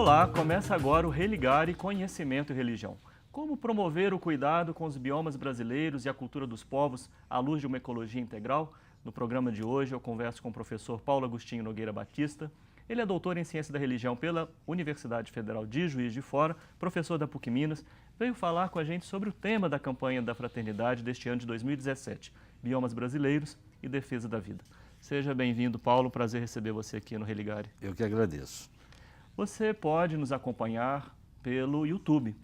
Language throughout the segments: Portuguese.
Olá, começa agora o Religare Conhecimento e Religião. Como promover o cuidado com os biomas brasileiros e a cultura dos povos à luz de uma ecologia integral? No programa de hoje eu converso com o professor Paulo Agostinho Nogueira Batista. Ele é doutor em Ciência da Religião pela Universidade Federal de Juiz de Fora, professor da PUC Minas. Veio falar com a gente sobre o tema da campanha da fraternidade deste ano de 2017, Biomas Brasileiros e Defesa da Vida. Seja bem-vindo, Paulo. Prazer receber você aqui no Religare. Eu que agradeço. Você pode nos acompanhar pelo YouTube,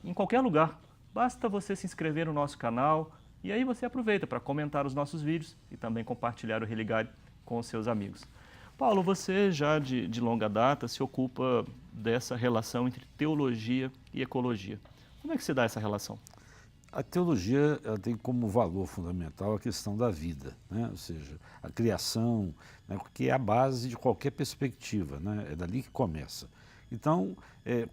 em qualquer lugar. Basta você se inscrever no nosso canal e aí você aproveita para comentar os nossos vídeos e também compartilhar o Religare com os seus amigos. Paulo, você já de longa data se ocupa dessa relação entre teologia e ecologia. Como é que se dá essa relação? A teologia ela tem como valor fundamental a questão da vida, né? Ou seja, a criação, né? Que é a base de qualquer perspectiva, né? É dali que começa. Então,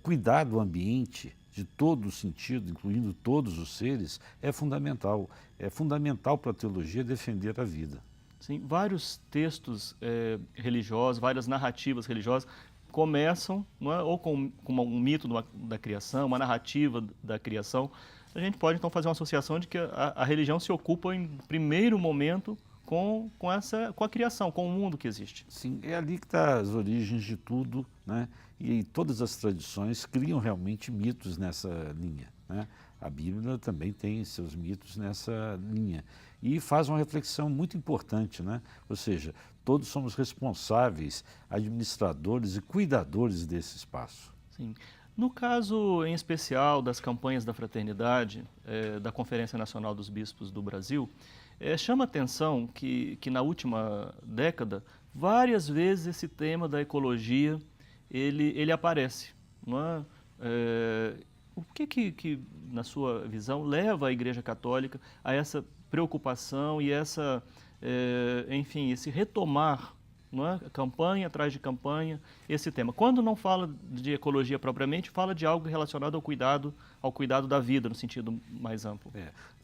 cuidar do ambiente, de todo o sentido, incluindo todos os seres, é fundamental. É fundamental para a teologia defender a vida. Sim, vários textos religiosos, várias narrativas religiosas começam, não é, ou com um mito da criação, uma narrativa da criação. A gente pode então fazer uma associação de que a religião se ocupa em primeiro momento com a criação, com o mundo que existe. Sim, é ali que estão as origens de tudo, né? E todas as tradições criam realmente mitos nessa linha, né? A Bíblia também tem seus mitos nessa linha e faz uma reflexão muito importante, né? Ou seja, todos somos responsáveis, administradores e cuidadores desse espaço. Sim. No caso, em especial, das campanhas da fraternidade, da Conferência Nacional dos Bispos do Brasil, chama a atenção que na última década, várias vezes esse tema da ecologia, ele aparece. Não é? O que, na sua visão, leva a Igreja Católica a essa preocupação e enfim, esse retomar, não é? Campanha atrás de campanha, esse tema? Quando não fala de ecologia propriamente, fala de algo relacionado ao cuidado da vida, no sentido mais amplo.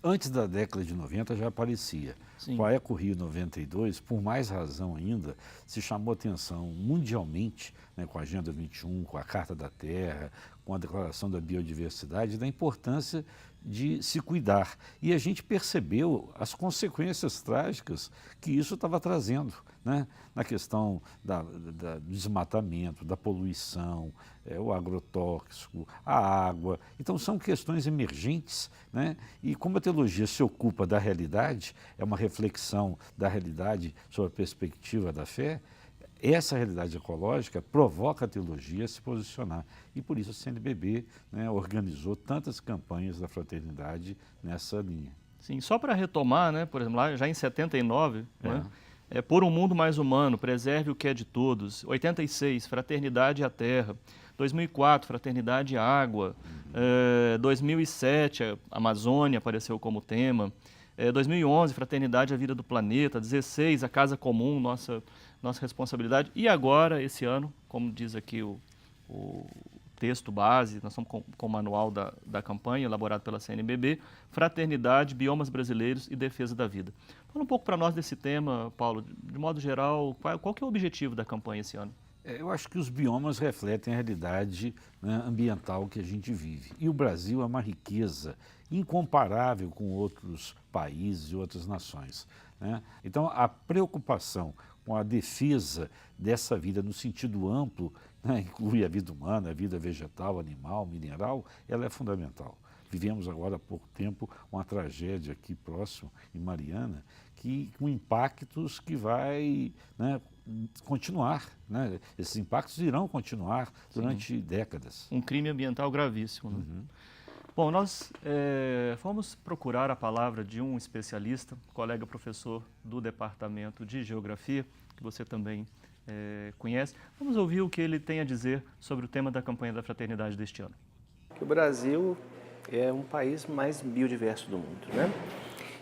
Antes da década de 90 já aparecia. Sim. Com a Eco Rio 92, por mais razão ainda, se chamou atenção mundialmente, né, com a Agenda 21, com a Carta da Terra, com a Declaração da Biodiversidade, da importância de se cuidar. E a gente percebeu as consequências trágicas que isso estava trazendo, né? Na questão do desmatamento, da poluição, o agrotóxico, a água. Então são questões emergentes, né? E como a teologia se ocupa da realidade, é uma reflexão da realidade sobre a perspectiva da fé, essa realidade ecológica provoca a teologia a se posicionar. E por isso a CNBB, né, organizou tantas campanhas da fraternidade nessa linha. Sim, só para retomar, né, por exemplo, lá já em 79, né, Por um Mundo Mais Humano, Preserve o que é de Todos. 86, Fraternidade à Terra. 2004, Fraternidade à Água. 2007, a Amazônia apareceu como tema. 2011, Fraternidade à Vida do Planeta. 16, a Casa Comum, nossa responsabilidade. E agora, esse ano, como diz aqui o texto base, nós estamos com o manual da campanha, elaborado pela CNBB, Fraternidade, Biomas Brasileiros e Defesa da Vida. Fala um pouco para nós desse tema, Paulo. De modo geral, qual que é o objetivo da campanha esse ano? Eu acho que os biomas refletem a realidade, né, ambiental que a gente vive. E o Brasil é uma riqueza incomparável com outros países e outras nações, né? Então, a preocupação com a defesa dessa vida no sentido amplo, né, inclui a vida humana, a vida vegetal, animal, mineral, ela é fundamental. Vivemos agora há pouco tempo uma tragédia aqui próximo, em Mariana, com impactos que vai, né, continuar, né? Esses impactos irão continuar durante décadas. Um crime ambiental gravíssimo, né? Bom, nós fomos procurar a palavra de um especialista, colega professor do Departamento de Geografia, que você também conhece. Vamos ouvir o que ele tem a dizer sobre o tema da campanha da fraternidade deste ano. O Brasil é um país mais biodiverso do mundo, né?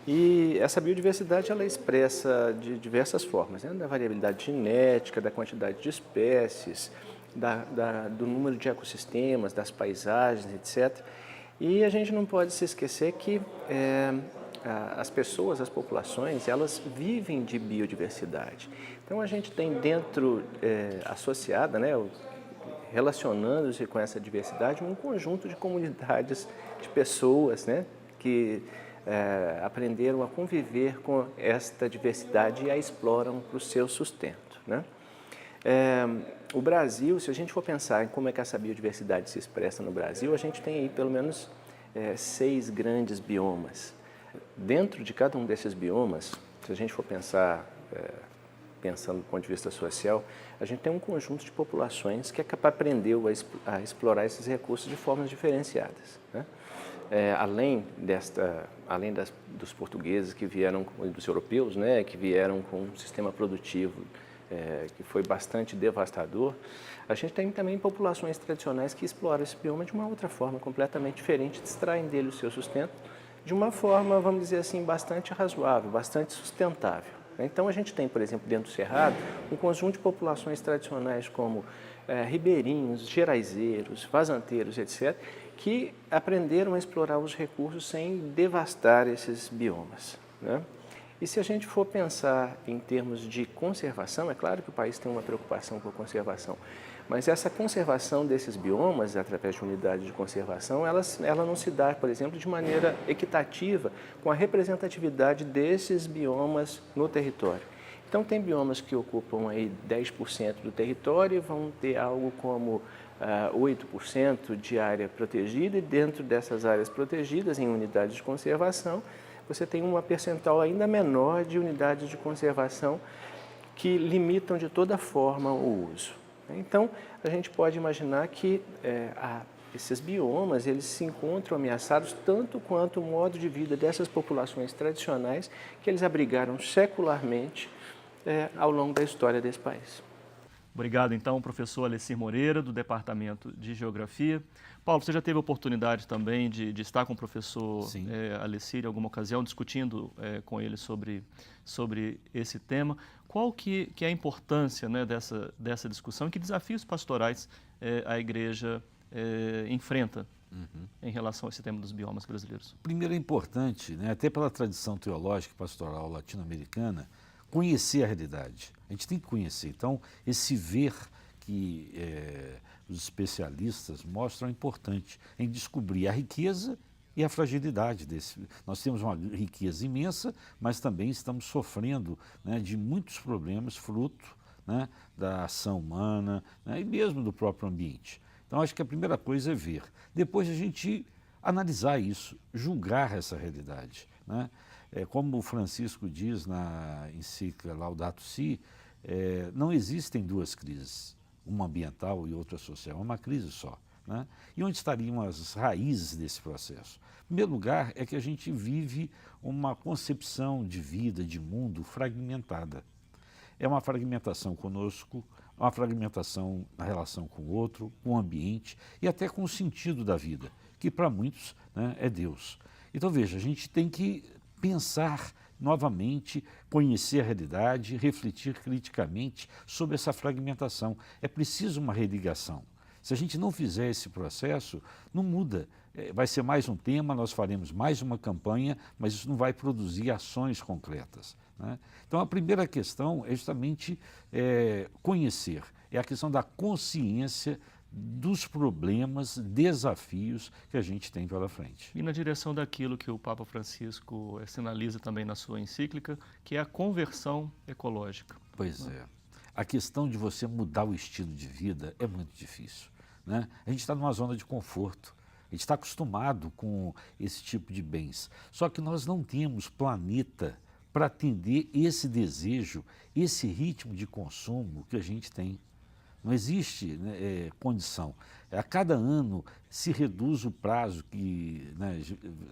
E essa biodiversidade ela é expressa de diversas formas, né? Da variabilidade genética, da quantidade de espécies, do número de ecossistemas, das paisagens, etc. E a gente não pode se esquecer que as pessoas, as populações, elas vivem de biodiversidade. Então a gente tem dentro, associada, né, relacionando-se com essa diversidade um conjunto de comunidades de pessoas, né, que aprenderam a conviver com esta diversidade e a exploram para o seu sustento, né? O Brasil, se a gente for pensar em como é que essa biodiversidade se expressa no Brasil, a gente tem aí pelo menos 6 grandes biomas. Dentro de cada um desses biomas, se a gente for pensar, pensando do ponto de vista social, a gente tem um conjunto de populações que aprendeu a explorar esses recursos de formas diferenciadas, né? Além dos portugueses que vieram, dos europeus, né, que vieram com um sistema produtivo que foi bastante devastador, a gente tem também populações tradicionais que exploram esse bioma de uma outra forma, completamente diferente, extraem dele o seu sustento de uma forma, vamos dizer assim, bastante razoável, bastante sustentável. Então a gente tem, por exemplo, dentro do Cerrado, um conjunto de populações tradicionais como ribeirinhos, geraizeiros, vazanteiros, etc., que aprenderam a explorar os recursos sem devastar esses biomas, né? E se a gente for pensar em termos de conservação, é claro que o país tem uma preocupação com a conservação, mas essa conservação desses biomas, através de unidades de conservação, ela não se dá, por exemplo, de maneira equitativa com a representatividade desses biomas no território. Então, tem biomas que ocupam aí 10% do território e vão ter algo como 8% de área protegida, e dentro dessas áreas protegidas, em unidades de conservação, você tem uma percentual ainda menor de unidades de conservação que limitam de toda forma o uso. Então, a gente pode imaginar que esses biomas eles se encontram ameaçados tanto quanto o modo de vida dessas populações tradicionais que eles abrigaram secularmente ao longo da história desse país. Obrigado, então, professor Alecir Moreira, do Departamento de Geografia. Paulo, você já teve a oportunidade também de estar com o professor Alecir em alguma ocasião, discutindo com ele sobre esse tema. Qual que é a importância, né, dessa discussão e que desafios pastorais a Igreja enfrenta em relação a esse tema dos biomas brasileiros? Primeiro é importante, né, até pela tradição teológica e pastoral latino-americana, conhecer a realidade. A gente tem que conhecer. Então, esse ver que os especialistas mostram é importante em descobrir a riqueza e a fragilidade desse. Nós temos uma riqueza imensa, mas também estamos sofrendo, né, de muitos problemas, fruto, né, da ação humana, né, e mesmo do próprio ambiente. Então, acho que a primeira coisa é ver. Depois a gente analisar isso, julgar essa realidade, né? Como o Francisco diz na encíclica Laudato Si, não existem duas crises, uma ambiental e outra social, é uma crise só, né? E onde estariam as raízes desse processo? Em primeiro lugar, é que a gente vive uma concepção de vida, de mundo fragmentada. É uma fragmentação conosco, uma fragmentação na relação com o outro, com o ambiente e até com o sentido da vida, que para muitos, né, é Deus. Então, veja, a gente tem que pensar novamente, conhecer a realidade, refletir criticamente sobre essa fragmentação. É preciso uma religação. Se a gente não fizer esse processo, não muda. Vai ser mais um tema, nós faremos mais uma campanha, mas isso não vai produzir ações concretas, né? Então, a primeira questão é justamente conhecer. É a questão da consciência dos problemas, desafios que a gente tem pela frente. E na direção daquilo que o Papa Francisco sinaliza também na sua encíclica, que é a conversão ecológica. Pois é. A questão de você mudar o estilo de vida é muito difícil, né? A gente está numa zona de conforto, a gente está acostumado com esse tipo de bens, só que nós não temos planeta para atender esse desejo, esse ritmo de consumo que a gente tem. Não existe, né, condição. A cada ano se reduz o prazo que, né,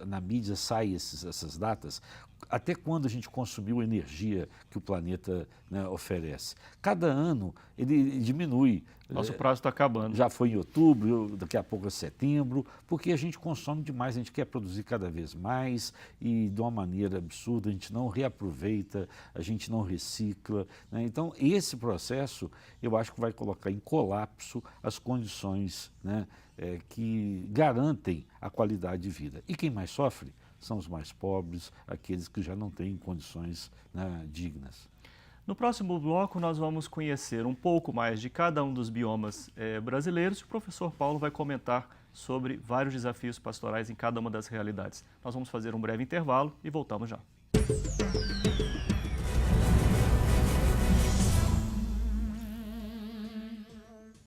na mídia saem essas datas, até quando a gente consumiu a energia que o planeta, né, oferece. Cada ano ele diminui. Nosso prazo está acabando. Já foi em outubro, daqui a pouco é setembro, porque a gente consome demais, a gente quer produzir cada vez mais e de uma maneira absurda, a gente não reaproveita, a gente não recicla, né? Então, esse processo eu acho que vai colocar em colapso as condições, né, que garantem a qualidade de vida. E quem mais sofre são os mais pobres, aqueles que já não têm condições, né, dignas. No próximo bloco, nós vamos conhecer um pouco mais de cada um dos biomas brasileiros e o professor Paulo vai comentar sobre vários desafios pastorais em cada uma das realidades. Nós vamos fazer um breve intervalo e voltamos já.